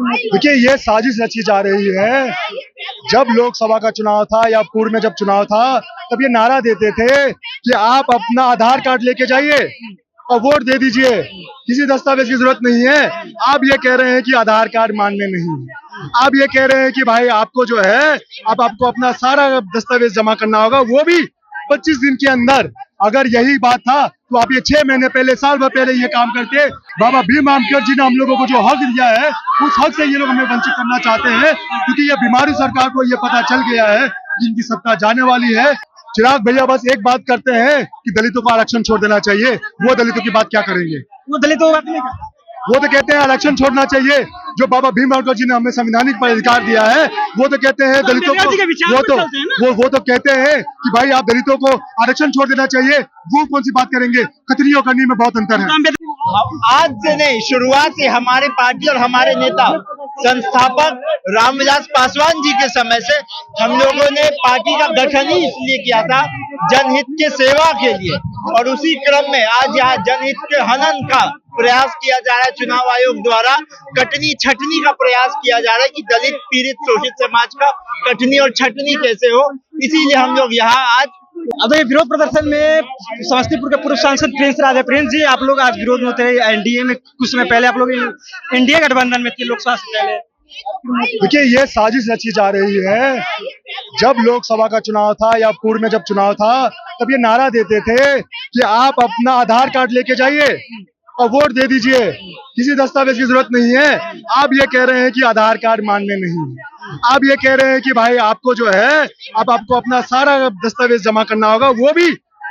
देखिए, ये साजिश रची जा रही है। जब लोकसभा का चुनाव था या पूर्व में जब चुनाव था, तब ये नारा देते थे कि आप अपना आधार कार्ड लेके जाइए और वोट दे दीजिए, किसी दस्तावेज की जरूरत नहीं है। आप ये कह रहे हैं कि आधार कार्ड मान्य नहीं है। आप ये कह रहे हैं कि भाई आपको जो है, अब आपको अपना सारा दस्तावेज जमा करना होगा, वो भी 25 दिन के अंदर। अगर यही बात था तो आप ये 6 महीने पहले, साल भर पहले ये काम करते। बाबा भीम अम्बेडकर जी ने हम लोगों को जो हक दिया है, उस हक से ये लोग हमें वंचित करना चाहते हैं, क्योंकि ये बीमारी सरकार को ये पता चल गया है कि इनकी सत्ता जाने वाली है। चिराग भैया बस एक बात करते हैं कि दलितों को आरक्षण छोड़ देना चाहिए। वो दलितों की बात क्या करेंगे? वो दलितों की बात नहीं करते। वो तो कहते हैं आरक्षण छोड़ना चाहिए, जो बाबा भीम अम्बेडकर जी ने हमें संवैधानिक अधिकार दिया है। वो तो कहते हैं दलितों को, वो तो कहते हैं कि भाई आप दलितों को आरक्षण छोड़ देना चाहिए। वो कौन सी बात करेंगे? कतरी और करनी में बहुत अंतर है। आज से नहीं, शुरुआत से हमारे पार्टी और हमारे नेता संस्थापक रामविलास पासवान जी के समय से हम लोगों ने पार्टी का गठन ही इसलिए किया था, जनहित के सेवा के लिए। और उसी क्रम में आज यहाँ जनहित के हनन का प्रयास किया जा रहा है। चुनाव आयोग द्वारा कटनी छटनी का प्रयास किया जा रहा है कि दलित पीड़ित शोषित समाज का कटनी और छटनी कैसे हो। इसीलिए हम लोग यहाँ आज अब ये विरोध प्रदर्शन में समस्तीपुर के पूर्व सांसद प्रिंस राज है। प्रिंस जी, आप लोग आज विरोध में थे एनडीए में, कुछ समय पहले आप लोग एनडीए गठबंधन में थे लोकसभा से पहले। देखिए, ये साजिश रची जा रही है। जब लोकसभा का चुनाव था या पूर्व में जब चुनाव था, तब ये नारा देते थे कि आप अपना आधार कार्ड लेके जाइए और वोट दे दीजिए, किसी दस्तावेज की जरूरत नहीं है। आप ये कह रहे हैं कि आधार कार्ड मान्य नहीं है। आप ये कह रहे हैं कि भाई आपको जो है, अब आपको अपना सारा दस्तावेज जमा करना होगा, वो भी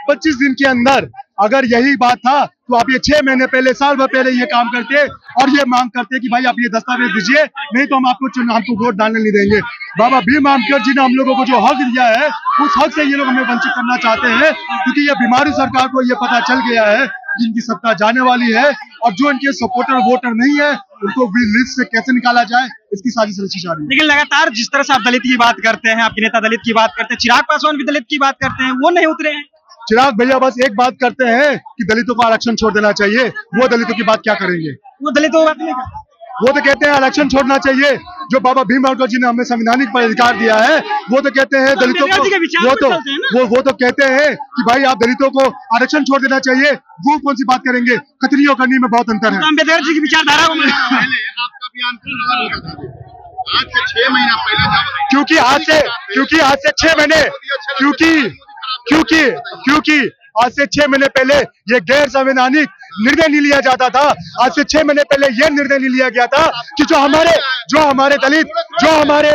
25 दिन के अंदर। अगर यही बात था तो आप ये 6 महीने पहले, साल भर पहले ये काम करते और ये मांग करते कि भाई आप ये दस्तावेज दीजिए, नहीं तो हम आपको वोट डालने नहीं देंगे। बाबा भीम अम्बेडकर जी ने हम लोगों को जो हक दिया है, उस हक से ये लोग हमें वंचित करना चाहते हैं, क्योंकि ये बीमारी सरकार को ये पता चल गया है कि इनकी सत्ता जाने वाली है। और जो इनके सपोर्टर वोटर नहीं है, उनको भी लिस्ट से कैसे निकाला जाए, इसकी साजिश रची जा रही है। लेकिन लगातार जिस तरह से आप दलित की बात करते हैं, आपके नेता दलित की बात करते हैं, चिराग पासवान भी दलित की बात करते हैं, वो नहीं उतरे हैं। चिराग भैया बस एक बात करते हैं कि दलितों को आरक्षण छोड़ देना चाहिए। वो दलितों की बात क्या करेंगे? वो दलितों की बात नहीं करते। वो तो कहते हैं आरक्षण छोड़ना चाहिए, जो बाबा भीम अम्बेडकर जी ने हमें संवैधानिक अधिकार दिया है। वो तो कहते हैं दलितों को, वो तो कहते हैं कि भाई आप दलितों को आरक्षण छोड़ देना चाहिए। वो कौन सी बात करेंगे? कतरी और करनी में बहुत अंतर है। अम्बेडकर जी की विचारधारा को आपका बयान आज से 6 महीना पहले, क्योंकि आज से 6 महीने, क्योंकि आज से 6 महीने पहले ये गैर संवैधानिक निर्णय नहीं लिया जाता था। आज से 6 महीने पहले ये निर्णय नहीं लिया गया था कि जो हमारे दलित, जो हमारे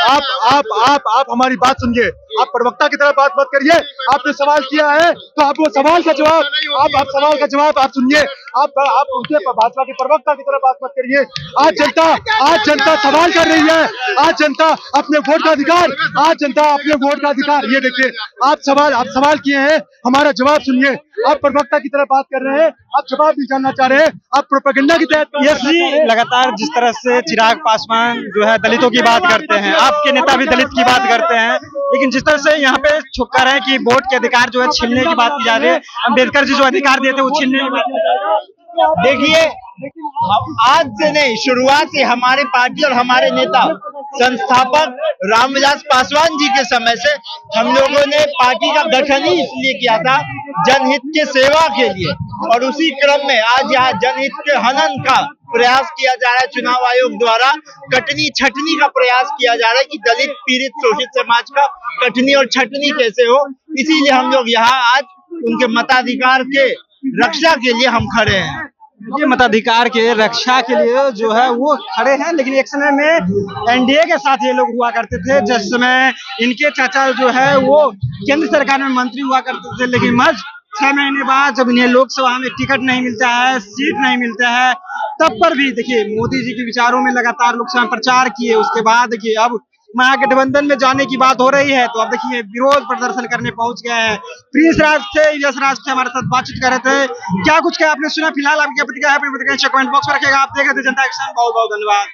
आप हमारी बात सुनिए। आप प्रवक्ता की तरह बात मत करिए। आपने सवाल किया है तो आप वो सवाल का जवाब, आप सवाल का जवाब आप सुनिए। आप उनके भाजपा के प्रवक्ता की तरह बात मत करिए। आज जनता सवाल कर रही है। आज जनता अपने वोट का अधिकार, ये देखिए, आप सवाल किए हैं, हमारा जवाब सुनिए। आप प्रवक्ता की तरह बात कर रहे हैं, आप जवाब भी जानना चाह रहे हैं, आप प्रोपेगेंडा की तहत। लगातार जिस तरह से चिराग पासवान जो है दलितों की बात करते हैं, आपके नेता भी दलित की बात करते हैं, लेकिन जिस तरह से यहाँ पे छुपकर है कि वोट के अधिकार जो है छीनने की बात की जा रही है, अम्बेडकर जी जो अधिकार दिए थे वो छीनने की बात की जा रही है। देखिए, आज से नहीं, शुरुआत से हमारे पार्टी और हमारे नेता संस्थापक रामविलास पासवान जी के समय से हम लोगों ने पार्टी का गठन ही इसलिए किया था, जनहित के सेवा के लिए। और उसी क्रम में आज यहाँ जनहित के हनन का प्रयास किया जा रहा है। चुनाव आयोग द्वारा कटनी छटनी का प्रयास किया जा रहा है कि दलित पीड़ित शोषित समाज का कटनी और छटनी कैसे हो। इसीलिए हम लोग यहाँ आज उनके मताधिकार के रक्षा के लिए हम खड़े हैं। ये मताधिकार के रक्षा के लिए जो है वो खड़े हैं, लेकिन एक समय में एनडीए के साथ ये लोग हुआ करते थे, जिस समय इनके चाचा जो है वो केंद्र सरकार में मंत्री हुआ करते थे। लेकिन महज 6 महीने बाद जब इन्हें लोकसभा में टिकट नहीं मिलता है, सीट नहीं मिलता है, तब पर भी देखिए मोदी जी के विचारों में लगातार लोकसभा में प्रचार किए। उसके बाद देखिए अब महागठबंधन में जाने की बात हो रही है, तो अब देखिए विरोध प्रदर्शन करने पहुंच गए हैं। प्रिंस राज थे, यश राज थे, हमारे साथ बातचीत कर रहे थे। क्या कुछ क्या आपने सुना? फिलहाल आपकी क्या प्रतिक्रिया है? अपनी प्रतिक्रिया कमेंट बॉक्स में रखेगा। आप देख रहे थे जनता एक्शन। बहुत बहुत धन्यवाद।